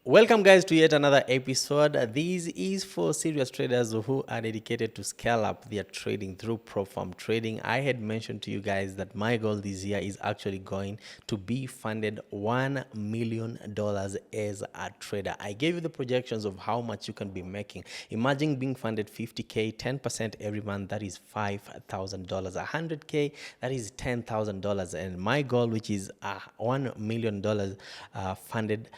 Welcome, guys, to yet another episode. This is for serious traders who are dedicated to scale up their trading through Propfirm trading. I had mentioned to you guys that my goal this year is actually going to be funded $1 million as a trader. I gave you the projections of how much you can be making. Imagine being funded 50K, 10% every month, that is $5,000. 100K, that is $10,000. And my goal, which is $1 million funded,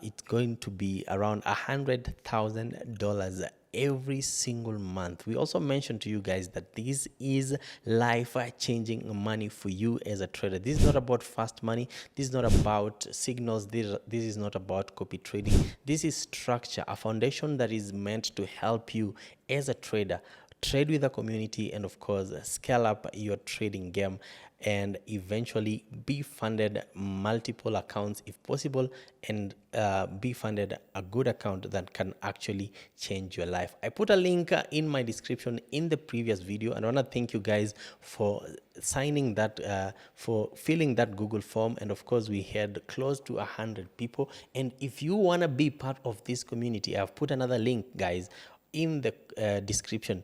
it's going to be around $100,000 every single month. We also mentioned to you guys that this is life-changing money for you as a trader. This is not about fast money. This is not about signals. This is not about copy trading. This is structure, a foundation that is meant to help you as a trader trade with the community, and of course scale up your trading game and eventually be funded multiple accounts if possible, and be funded a good account that can actually change your life. I put a link in my description in the previous video, and I want to thank you guys for signing that, for filling that Google form. And of course we had close to 100 people, and if you want to be part of this community, I've put another link, guys, in the description.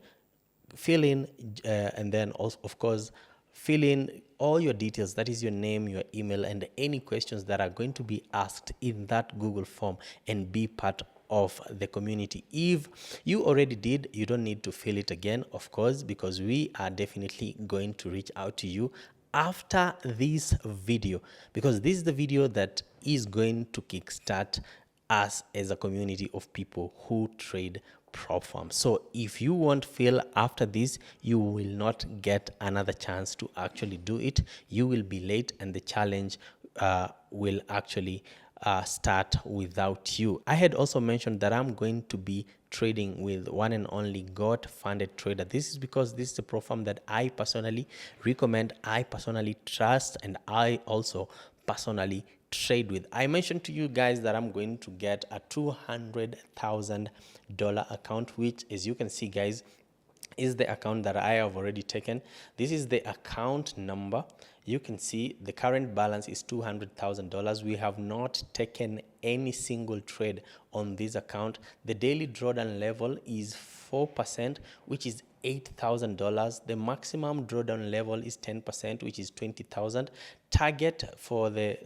Fill in and then also, of course, fill in all your details, that is your name, your email, and any questions that are going to be asked in that Google form, and be part of the community. If you already did, you don't need to fill it again, of course, because we are definitely going to reach out to you after this video, because this is the video that is going to kickstart us as a community of people who trade Propfirm. So if you won't fail after this, you will not get another chance to actually do it. You will be late, and the challenge will actually start without you. I had also mentioned that I'm going to be trading with one and only God funded trader. This is because this is a Propfirm that I personally recommend, I personally trust, and I also personally trade with. I mentioned to you guys that I'm going to get a $200,000 account, which, as you can see, guys, is the account that I have already taken. This is the account number. You can see the current balance is $200,000. We have not taken any single trade on this account. The daily drawdown level is 4%, which is $8,000. The maximum drawdown level is 10%, which is 20,000. Target for the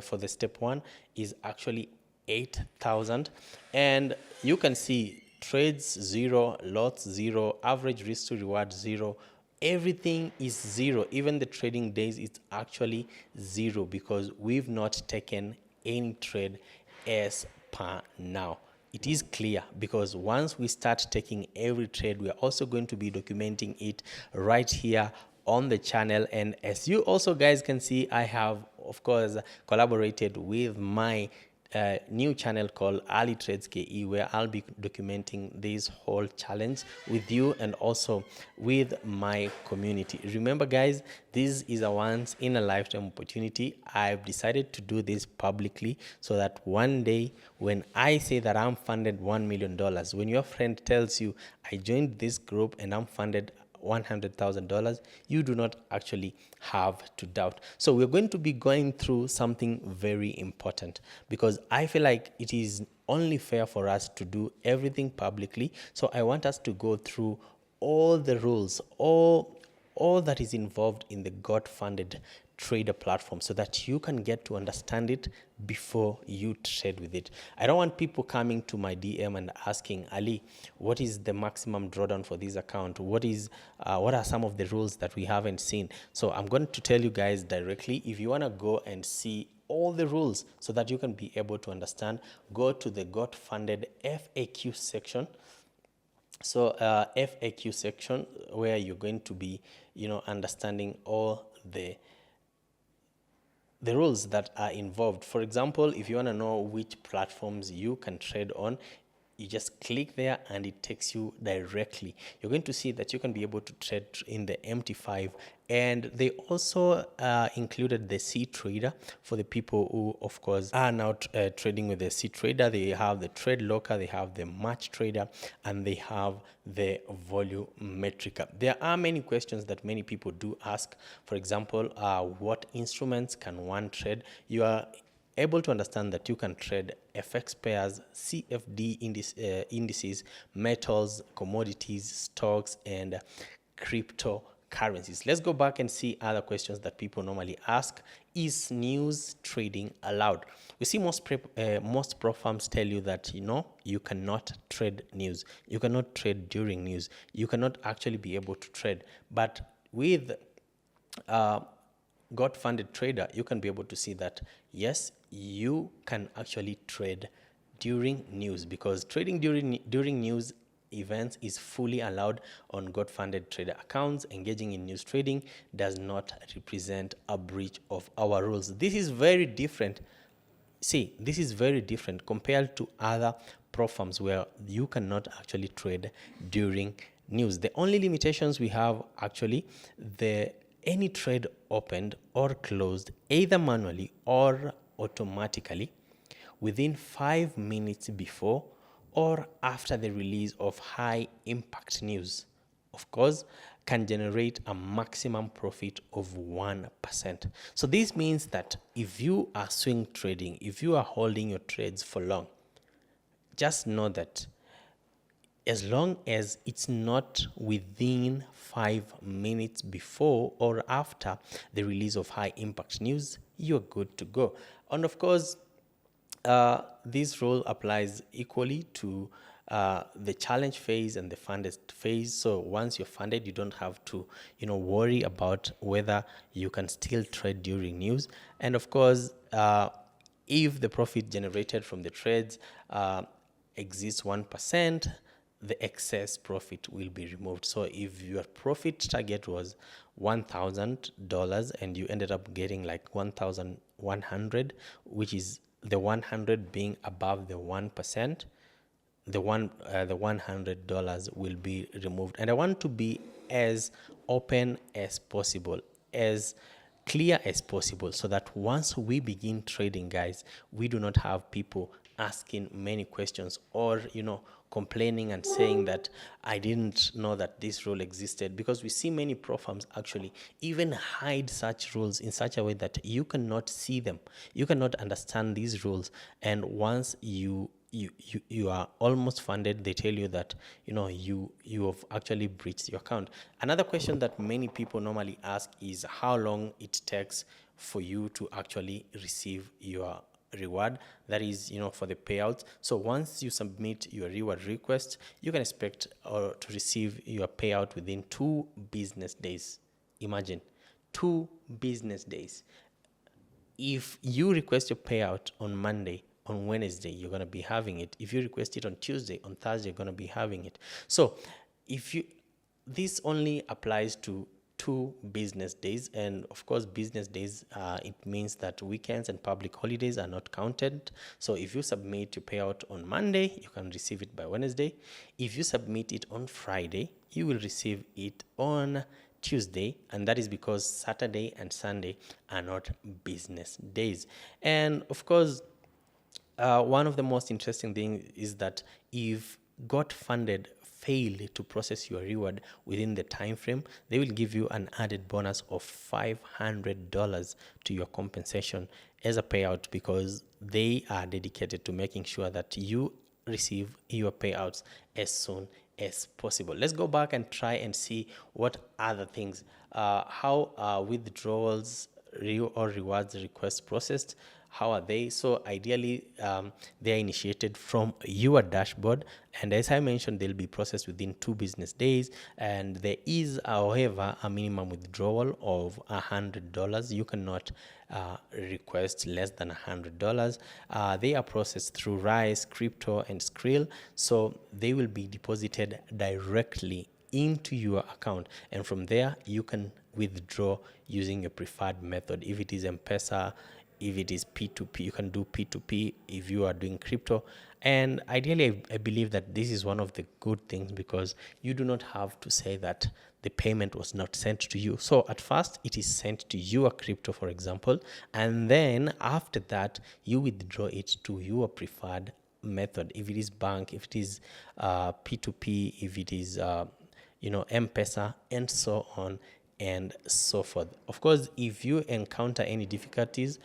for the step one is actually 8,000, and you can see trades 0, lots 0, average risk to reward 0. Everything is 0. Even the trading days, it's actually 0, because we've not taken any trade as per now. It is clear, because once we start taking every trade, we are also going to be documenting it right here on the channel. And as you also guys can see, I have, of course, collaborated with my new channel called Ali Trades KE, where I'll be documenting this whole challenge with you and also with my community. Remember, guys, this is a once in a lifetime opportunity. I've decided to do this publicly so that one day when I say that I'm funded $1 million, when your friend tells you I joined this group and I'm funded $100,000, you do not actually have to doubt. So we're going to be going through something very important, because I feel like it is only fair for us to do everything publicly. So I want us to go through all the rules, all that is involved in the God funded trader platform, so that you can get to understand it before you trade with it. I don't want people coming to my DM and asking, Ali, what is the maximum drawdown for this account? What are some of the rules that we haven't seen? So I'm going to tell you guys directly. If you want to go and see all the rules so that you can be able to understand, go to the God funded FAQ section. So FAQ section, where you're going to be, understanding all the rules that are involved. For example, if you want to know which platforms you can trade on, you just click there and it takes you directly. You're going to see that you can be able to trade in the MT5, and they also included the C trader for the people who, of course, are now trading with the C trader. They have the trade locker, they have the match trader, and they have the volumetrica. There are many questions that many people do ask. For example, what instruments can one trade? You are able to understand that you can trade FX pairs, CFD indices, metals, commodities, stocks, and cryptocurrencies. Let's go back and see other questions that people normally ask. Is news trading allowed? We see most prop firms tell you that you cannot trade news. You cannot trade during news. You cannot actually be able to trade. But with God funded trader, you can be able to see that yes, you can actually trade during news, because trading during news events is fully allowed on God funded trader accounts. Engaging in news trading does not represent a breach of our rules. This is very different. See, this is very different compared to other prop firms where you cannot actually trade during news. The only limitations we have actually, any trade opened or closed either manually or automatically within 5 minutes before or after the release of high impact news, of course, can generate a maximum profit of 1%. So this means that if you are swing trading, if you are holding your trades for long, just know that as long as it's not within 5 minutes before or after the release of high impact news, you're good to go. And of course, this rule applies equally to the challenge phase and the funded phase. So once you're funded, you don't have to, worry about whether you can still trade during news. And of course, if the profit generated from the trades exceeds 1%, the excess profit will be removed. So if your profit target was $1,000 and you ended up getting like 1,100, which is the 100 being above the 1%, the $100 will be removed. And I want to be as open as possible, as clear as possible, so that once we begin trading, guys, we do not have people asking many questions or complaining and saying that I didn't know that this rule existed, because we see many pro firms actually even hide such rules in such a way that you cannot see them, you cannot understand these rules, and once you are almost funded, they tell you that you have actually breached your account. Another question that many people normally ask is how long it takes for you to actually receive your reward, that is for the payouts. So once you submit your reward request, you can expect to receive your payout within 2 business days. Imagine 2 business days. If you request your payout on Monday, on Wednesday you're going to be having it. If you request it on Tuesday, on Thursday you're going to be having it. So this only applies to 2 business days, and of course business days, it means that weekends and public holidays are not counted. So if you submit your payout on Monday, you can receive it by Wednesday. If you submit it on Friday, you will receive it on Tuesday, and that is because Saturday and Sunday are not business days. And of course, one of the most interesting things is that if got funded fail to process your reward within the time frame, they will give you an added bonus of $500 to your compensation as a payout, because they are dedicated to making sure that you receive your payouts as soon as possible. Let's go back and try and see what other things, how withdrawals or rewards requests processed. How are they? So ideally, they are initiated from your dashboard, and as I mentioned, they'll be processed within 2 business days. And there is, however, a minimum withdrawal of $100. You cannot request less than $100. They are processed through Rise, Crypto, and Skrill, so they will be deposited directly into your account, and from there you can withdraw using your preferred method. If it is M-Pesa, if it is P2P, you can do P2P if you are doing crypto. And ideally, I believe that this is one of the good things, because you do not have to say that the payment was not sent to you. So at first, it is sent to your crypto, for example, and then after that, you withdraw it to your preferred method. If it is bank, if it is P2P, if it is M-Pesa, and so on and so forth. Of course, if you encounter any difficulties,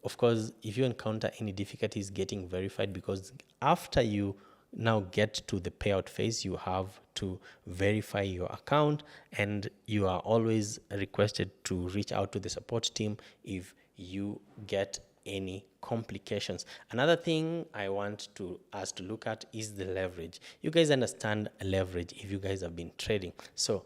of course, if you encounter any difficulties getting verified, because after you now get to the payout phase, you have to verify your account, and you are always requested to reach out to the support team if you get any complications. Another thing I want to us to look at is the leverage. You guys understand leverage if you guys have been trading. So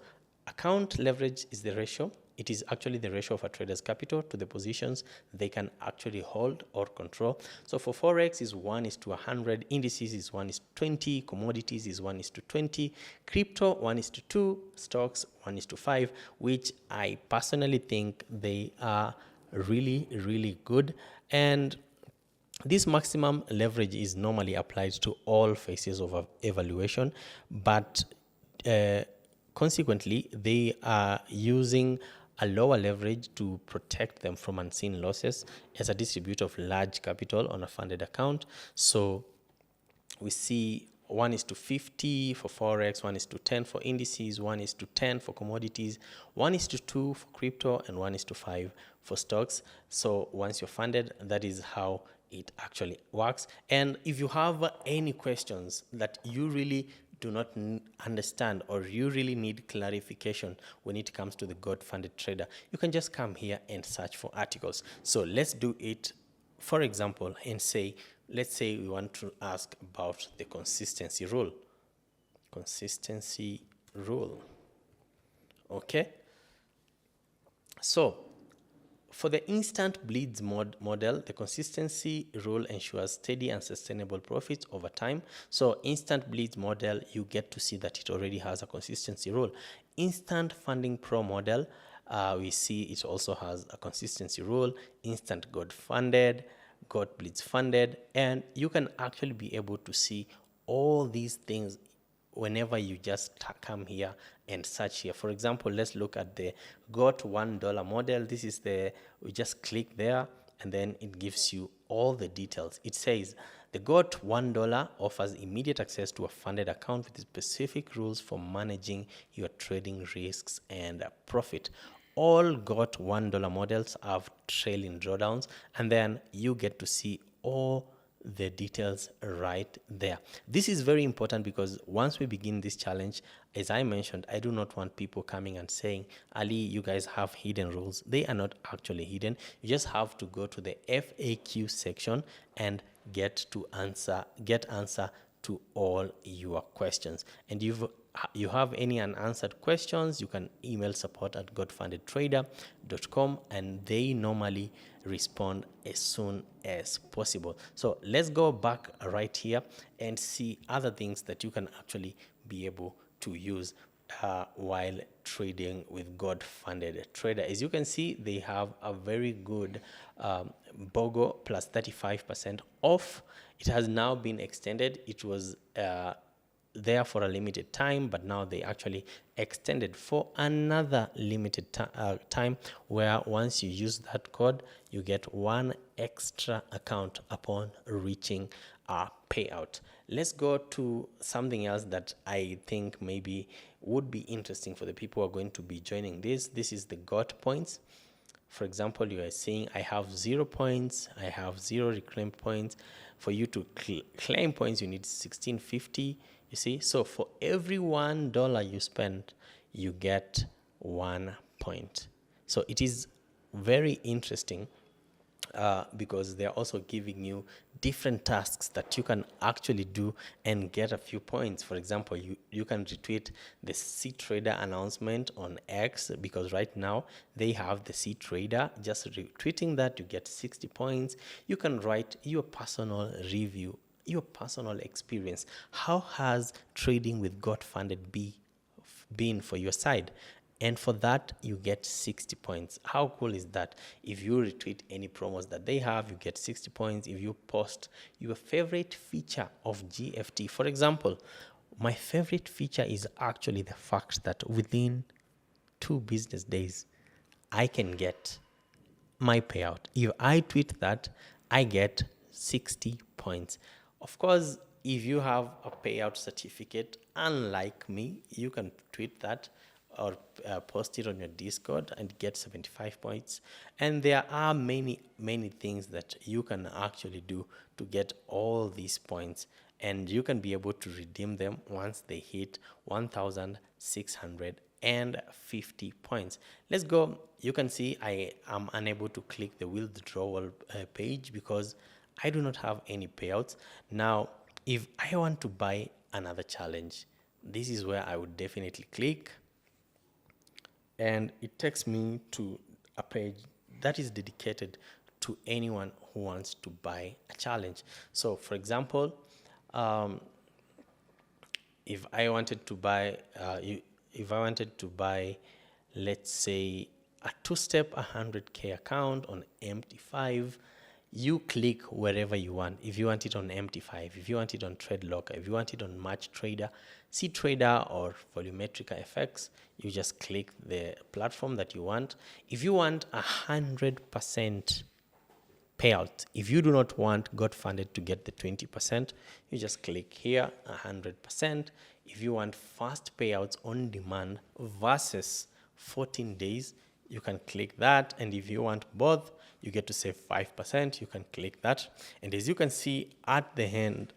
account leverage is the ratio. It is actually the ratio of a trader's capital to the positions they can actually hold or control. So for Forex is 1:100, indices is 1:20, commodities is 1:20, crypto 1:2, stocks 1:5, which I personally think they are really, really good. And this maximum leverage is normally applied to all phases of evaluation, but consequently, they are using a lower leverage to protect them from unseen losses as a distributor of large capital on a funded account. So we see 1:50 for Forex, 1:10 for indices, 1:10 for commodities, 1:2 for crypto, and 1:5 for stocks. So once you're funded, that is how it actually works. And if you have any questions that you really do not understand, or you really need clarification when it comes to the God funded trader, you can just come here and search for articles. So let's do it, for example, and say, let's say we want to ask about the consistency rule. Consistency rule. Okay. So for the instant bleeds model, the consistency rule ensures steady and sustainable profits over time. So instant bleeds model, you get to see that it already has a consistency rule. Instant funding pro model, we see it also has a consistency rule. Instant got funded, got bleeds funded, and you can actually be able to see all these things whenever you just come here and search here. For example, let's look at the got $1 model. This is we just click there, and then it gives you all the details. It says the got $1 offers immediate access to a funded account with specific rules for managing your trading risks and profit. All got $1 models have trailing drawdowns, and then you get to see all the details right there. This is very important because once we begin this challenge, as I mentioned, I do not want people coming and saying, Ali, you guys have hidden rules. They are not actually hidden. You just have to go to the FAQ section and get answer to all your questions. And you have any unanswered questions, you can email support@godfundedtrader.com, and they normally respond as soon as possible. So let's go back right here and see other things that you can actually be able to use while trading with God Funded Trader. As you can see, they have a very good BOGO plus 35% off. It has now been extended. It was there for a limited time, but now they actually extended for another limited time, where once you use that code, you get one extra account upon reaching a payout. Let's go to something else that I think maybe would be interesting for the people who are going to be joining this. This is the GOT points. For example, you are saying I have 0 points, I have 0 reclaimed points. For you to claim points, you need 1650. You see, so for every $1 you spend, you get 1 point. So it is very interesting because they're also giving you different tasks that you can actually do and get a few points. For example, you can retweet the C Trader announcement on X, because right now they have the C Trader. Just retweeting that, you get 60 points. You can write your personal review, your personal experience. How has trading with God Funded been for your side? And for that, you get 60 points. How cool is that? If you retweet any promos that they have, you get 60 points. If you post your favorite feature of GFT, for example, my favorite feature is actually the fact that within 2 business days, I can get my payout. If I tweet that, I get 60 points. Of course, if you have a payout certificate, unlike me, you can tweet that or post it on your Discord and get 75 points. And there are many things that you can actually do to get all these points, and you can be able to redeem them once they hit 1,650 points. Let's go. You can see I am unable to click the withdrawal page because I do not have any payouts. Now, if I want to buy another challenge, this is where I would definitely click, and it takes me to a page that is dedicated to anyone who wants to buy a challenge. So for example, if I wanted to buy let's say a two-step 100k account on MT5, you click wherever you want. If you want it on MT5, if you want it on Trade Locker, if you want it on Match Trader, C Trader, or Volumetrica FX, you just click the platform that you want. If you want 100% payout, if you do not want got funded to get the 20%, you just click here 100%. If you want fast payouts on demand versus 14 days, you can click that. And if you want both, you get to save 5%, you can click that. And as you can see at the end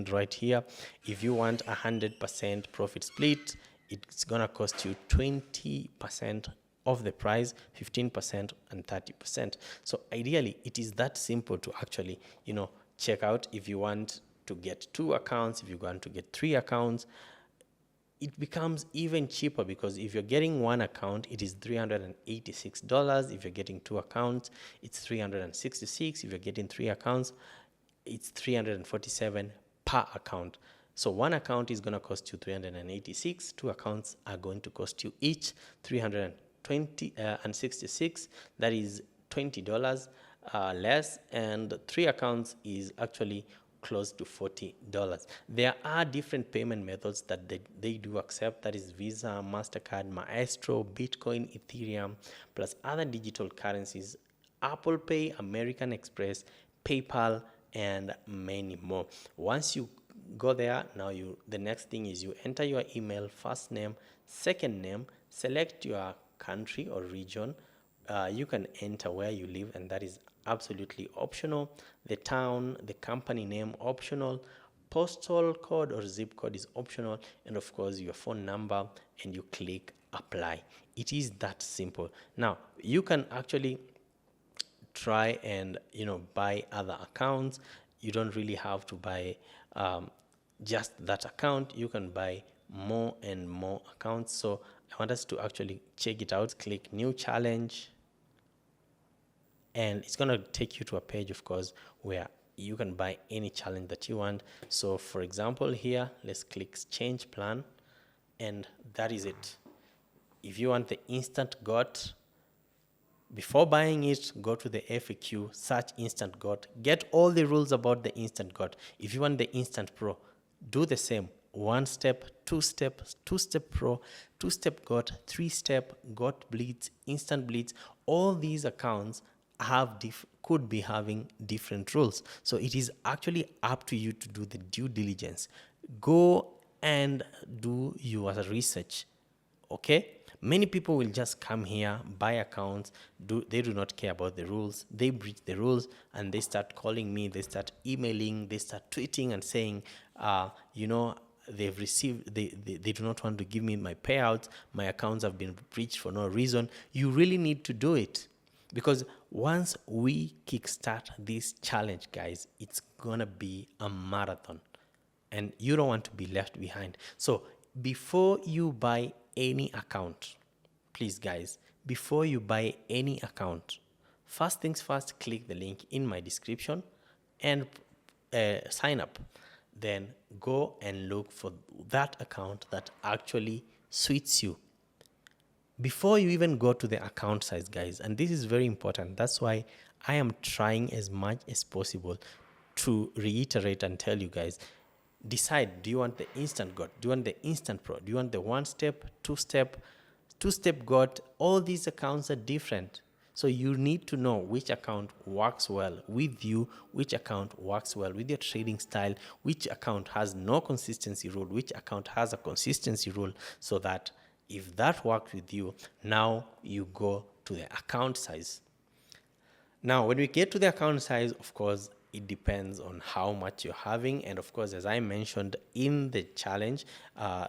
right here, if you want 100% profit split, it's gonna cost you 20% of the price, 15% and 30%. So ideally, it is that simple to actually, check out. If you want to get 2 accounts, if you want to get 3 accounts, it becomes even cheaper, because if you're getting 1 account, it is $386. If you're getting 2 accounts, it's $366. If you're getting 3 accounts, it's $347 per account. So 1 account is going to cost you $386. 2 accounts are going to cost you each $366. That is $20 less, and 3 accounts is actually close to $40. There are different payment methods that they do accept. That is Visa, MasterCard, Maestro, Bitcoin, Ethereum, plus other digital currencies, Apple Pay, American Express, PayPal, and many more. Once you go there, now the next thing is you enter your email, first name, second name, select your country or region. You can enter where you live, and that is absolutely optional. The town, the company name, optional. Postal code or zip code is optional, and of course your phone number, and you click apply. It is that simple. Now you can actually try and buy other accounts. You don't really have to buy just that account. You can buy more and more accounts. So I want us to actually check it out. Click new challenge, and it's going to take you to a page, of course, where you can buy any challenge that you want. So for example, here, let's click change plan, and that is it. If you want the instant GOT, before buying it, go to the FAQ, search instant GOT, get all the rules about the instant GOT. If you want the instant pro, do the same. 1 step, 2 steps, 2-step pro, 2-step GOT, 3-step GOT blitz, instant blitz. All these accounts could be having different rules. So it is actually up to you to do the due diligence. Go and do your research. Okay? Many people will just come here, buy accounts, they do not care about the rules. They breach the rules, and they start calling me, they start emailing, they start tweeting and saying, they've received, they do not want to give me my payouts, my accounts have been breached for no reason. You really need to do it, because once we kickstart this challenge, guys, it's gonna be a marathon, and you don't want to be left behind. So before you buy any account, please guys, before you buy any account, first things first, click the link in my description and sign up. Then go and look for that account that actually suits you before you even go to the account size, guys. And this is very important. That's why I am trying as much as possible to reiterate and tell you guys, decide, do you want the instant GOT? Do you want the instant pro? Do you want the 1-step, 2-step, 2-step GOT? All these accounts are different. So you need to know which account works well with you, which account works well with your trading style, which account has no consistency rule, which account has a consistency rule, so that If that works with you, now you go to the account size. Now, when we get to the account size, of course, it depends on how much you're having. And of course, as I mentioned in the challenge,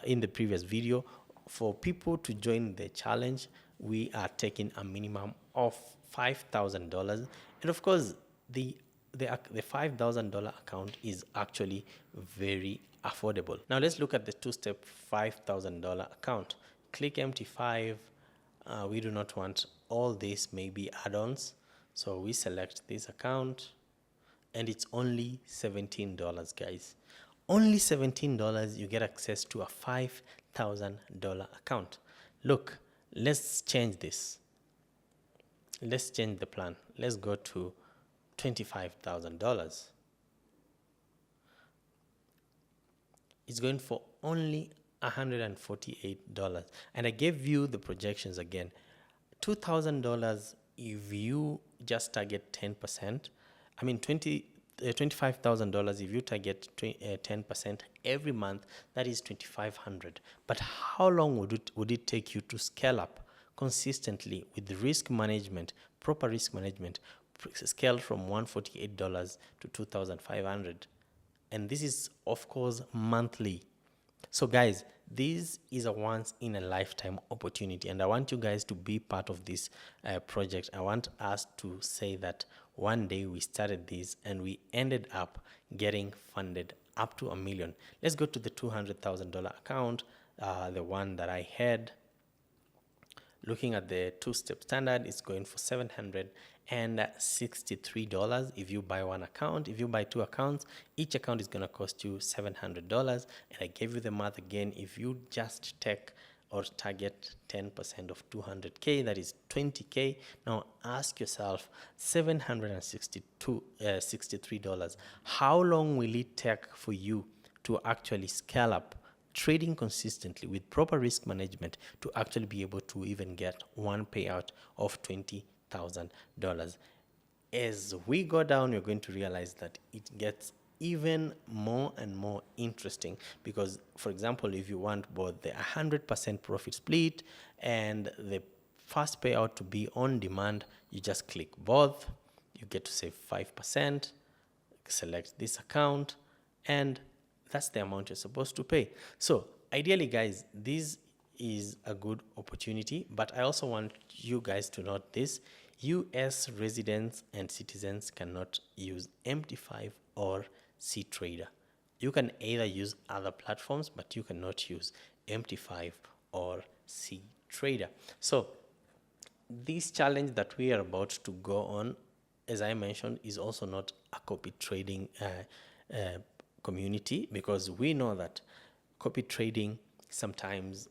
in the previous video, for people to join the challenge, we are taking a minimum of $5,000. And of course, the $5,000 account is actually very affordable. Now, let's look at the two-step $5,000 account. Click empty 5. We do not want all this, maybe add-ons. So we select this account, and it's only $17, guys. Only $17, you get access to a $5,000 account. Look, let's change this. Let's change the plan. Let's go to $25,000. It's going for only $148. And I gave you the projections again. $2,000 if you just target 10%. I mean, $25,000 if you target 10% every month, that is $2,500. But how long would it take you to scale up consistently with risk management, proper risk management, scale from $148 to $2,500? And this is, of course, monthly. So guys, this is a once in a lifetime opportunity, and I want you guys to be part of this project. I want us to say that one day we started this and we ended up getting funded up to $1 million. Let's go to the $200,000 account, the one that I had. Looking at the two-step standard, it's going for $763 if you buy one account. If you buy two accounts, each account is going to cost you $700. And I gave you the math again. If you just take or target 10% of 200K, that is $20K. Now ask yourself, $763. How long will it take for you to actually scale up trading consistently with proper risk management to actually be able to even get one payout of $20,000? As we go down, you're going to realize that it gets even more and more interesting, because, for example, if you want both the 100% profit split and the first payout to be on demand, you just click both. You get to save 5%, select this account, and that's the amount you're supposed to pay. So ideally, guys, this is a good opportunity, but I also want you guys to note this. US residents and citizens cannot use MT5 or CTrader. You can either use other platforms, but you cannot use MT5 or CTrader. So this challenge that we are about to go on, as I mentioned, is also not a copy trading community, because we know that copy trading sometimes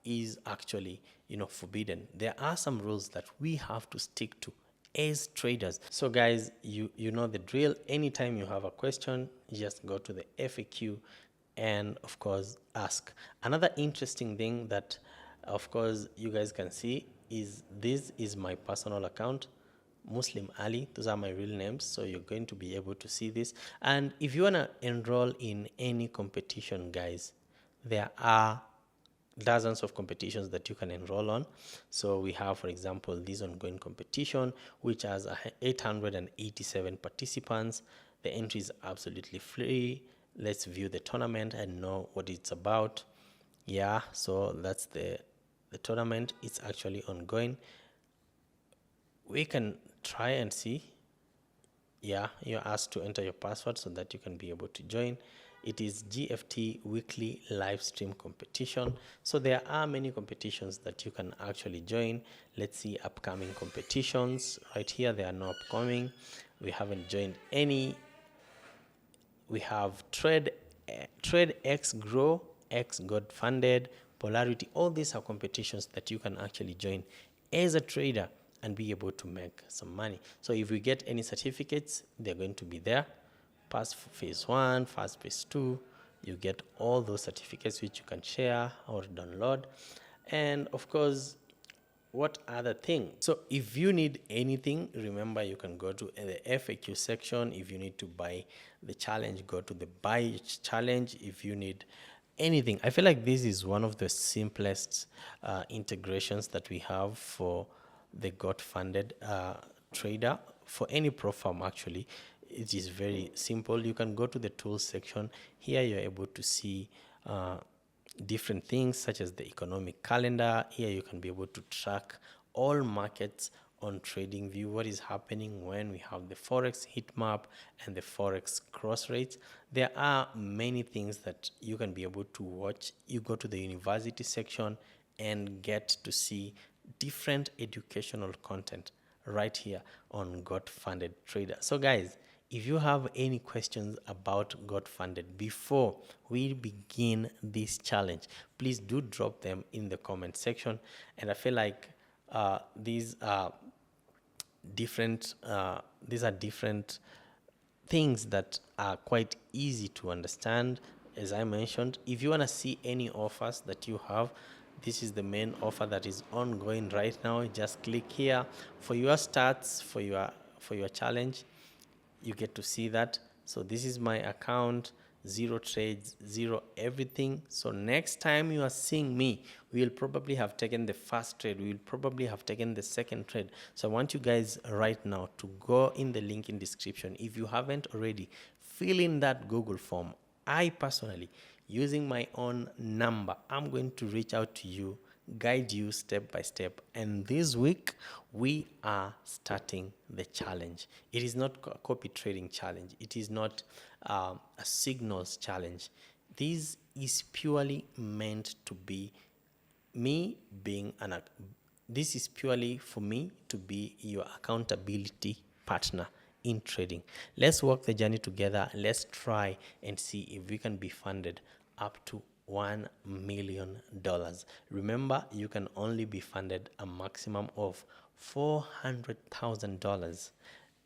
is actually, forbidden. There are some rules that we have to stick to as traders. So guys, you know the drill. Anytime you have a question, just go to the FAQ and of course ask. Another interesting thing that of course you guys can see is this is my personal account, Muslim Ali. Those are my real names, so you're going to be able to see this. And if you want to enroll in any competition, guys, there are dozens of competitions that you can enroll on. So we have, for example, this ongoing competition, which has 887 participants. The entry is absolutely free. Let's view the tournament and know what it's about. Yeah, so that's the tournament. It's actually ongoing. We can try and see. Yeah, you're asked to enter your password so that you can be able to join. It is GFT weekly live stream competition. So there are many competitions that you can actually join. Let's see upcoming competitions. Right here, there are no upcoming. We haven't joined any. We have Trade X Grow, X Got Funded, Polarity. All these are competitions that you can actually join as a trader and be able to make some money. So if we get any certificates, they're going to be there. Pass phase 1, pass phase 2, you get all those certificates which you can share or download. And of course, what other thing? So if you need anything, remember you can go to the FAQ section. If you need to buy the challenge, go to the buy challenge. If you need anything. I feel like this is one of the simplest integrations that we have for the got funded trader for any pro firm. Actually, it is very simple. You can go to the tools section. Here you're able to see different things such as the economic calendar. Here you can be able to track all markets on TradingView, what is happening when we have the Forex heat map and the Forex cross rates. There are many things that you can be able to watch. You go to the university section and get to see different educational content right here on Got Funded Trader. So guys, if you have any questions about Got Funded before we begin this challenge, please do drop them in the comment section. And I feel like these are different things that are quite easy to understand. As I mentioned, if you want to see any offers that you have, this is the main offer that is ongoing right now. Just click here for your stats for your challenge. You get to see that. So this is my account, 0 trades, 0 everything. So next time you are seeing me, we will probably have taken the first trade, we will probably have taken the second trade. So I want you guys right now to go in the link in description. If you haven't already, fill in that Google form. I personally, using my own number, I'm going to reach out to you, guide you step by step. And this week we are starting the challenge. It is not a copy trading challenge. It is not a signals challenge. This is purely meant to be me being this is purely for me to be your accountability partner in trading. Let's walk the journey together. Let's try and see if we can be funded up to $1 million. Remember, you can only be funded a maximum of $400,000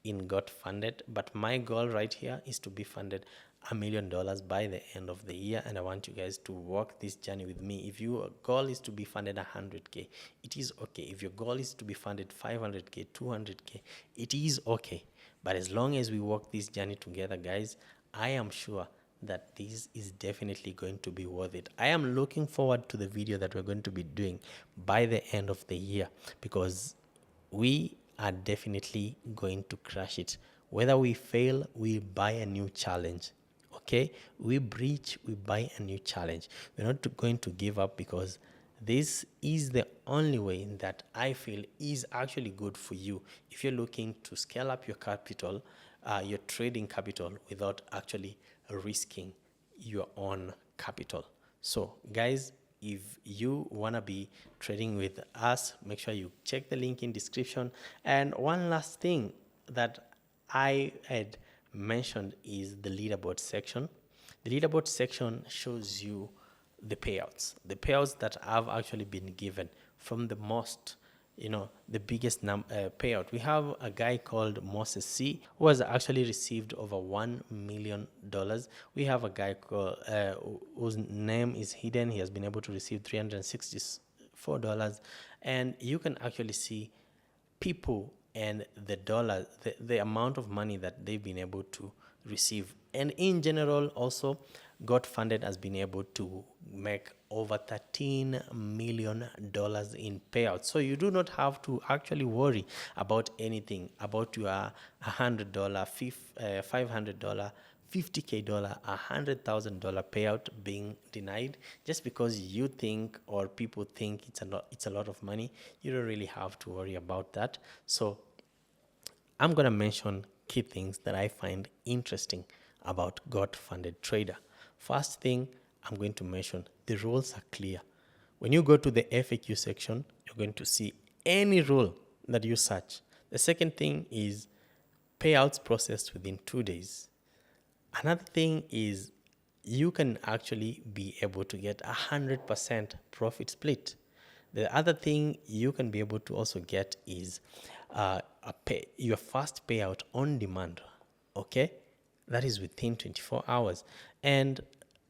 in Got Funded, but my goal right here is to be funded $1 million by the end of the year, and I want you guys to walk this journey with me. If your goal is to be funded 100K, it is okay. If your goal is to be funded 500K, 200K, it is okay. But as long as we walk this journey together, guys, I am sure that this is definitely going to be worth it. I am looking forward to the video that we're going to be doing by the end of the year, because we are definitely going to crush it. Whether we fail, we buy a new challenge. Okay, we breach, we buy a new challenge. We're not going to give up, because this is the only way that I feel is actually good for you if you're looking to scale up your capital, your trading capital, without actually risking your own capital. So guys, if you want to be trading with us, make sure you check the link in description. And one last thing that I had mentioned is the leaderboard section. The leaderboard section shows you the payouts that have actually been given from the most, the biggest payout. We have a guy called Moses C, who has actually received over $1 million. We have a guy called whose name is hidden. He has been able to receive $364, and you can actually see people and the amount of money that they've been able to receive. And in general, also, Got Funded has been able to make over $13 million in payouts. So you do not have to actually worry about anything, about your $100, $500, $50K, $100,000 payout being denied just because you think, or people think, it's a lot of money. You don't really have to worry about that. So I'm going to mention key things that I find interesting about Got Funded Trader. First thing I'm going to mention, the rules are clear. When you go to the FAQ section, you're going to see any rule that you search. The second thing is payouts processed within 2 days. Another thing is you can actually be able to get 100% profit split. The other thing you can be able to also get is your first payout on demand. Okay, that is within 24 hours. And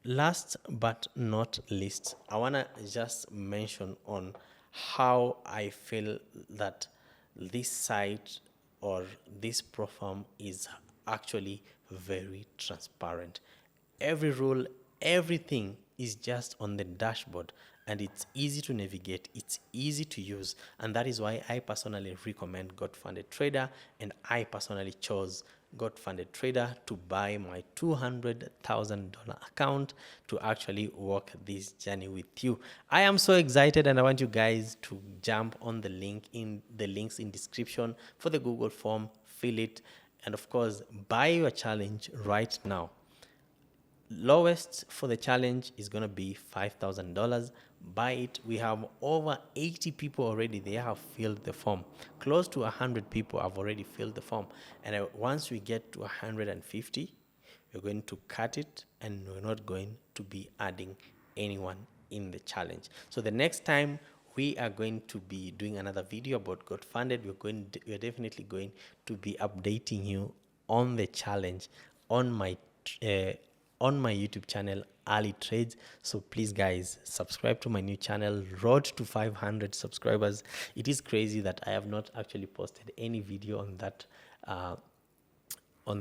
last but not least, I want to just mention on how I feel that this site or this Propfirm is actually very transparent. Every rule, everything is just on the dashboard, and it's easy to navigate, it's easy to use, and that is why I personally recommend God Funded Trader, and I personally chose God Funded Trader to buy my $200,000 account to actually walk this journey with you. I am so excited, and I want you guys to jump on the links in description for the Google form, fill it, and of course buy your challenge right now. Lowest for the challenge is going to be $5,000. Buy it. We have over 80 people already. They have filled the form. Close to 100 people have already filled the form. And once we get to 150, we're going to cut it, and we're not going to be adding anyone in the challenge. So the next time we are going to be doing another video about God Funded, we're definitely going to be updating you on the challenge on my YouTube channel, Early Trades. So please guys, subscribe to my new channel, road to 500 subscribers. It is crazy that I have not actually posted any video on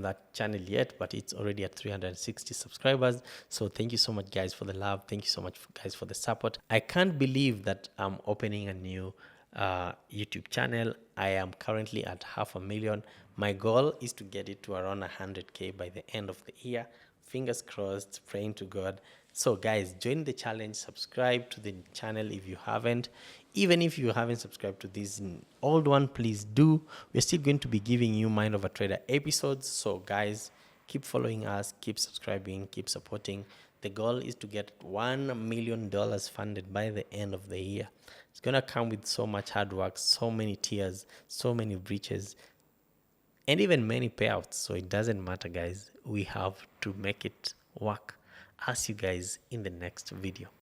that channel yet, but it's already at 360 subscribers. So thank you so much guys for the love. Thank you so much guys for the support. I can't believe that I'm opening a new YouTube channel. I am currently at 500,000. My goal is to get it to around 100k by the end of the year. Fingers crossed, praying to God. So guys, join the challenge, subscribe to the channel if you haven't. Even if you haven't subscribed to this old one, please do. We're still going to be giving you Mind of a Trader episodes. So guys, keep following us, keep subscribing, keep supporting. The goal is to get $1 million funded by the end of the year. It's going to come with so much hard work, so many tears, so many breaches, and even many payouts. So it doesn't matter guys, we have to make it work. I'll see you guys in the next video.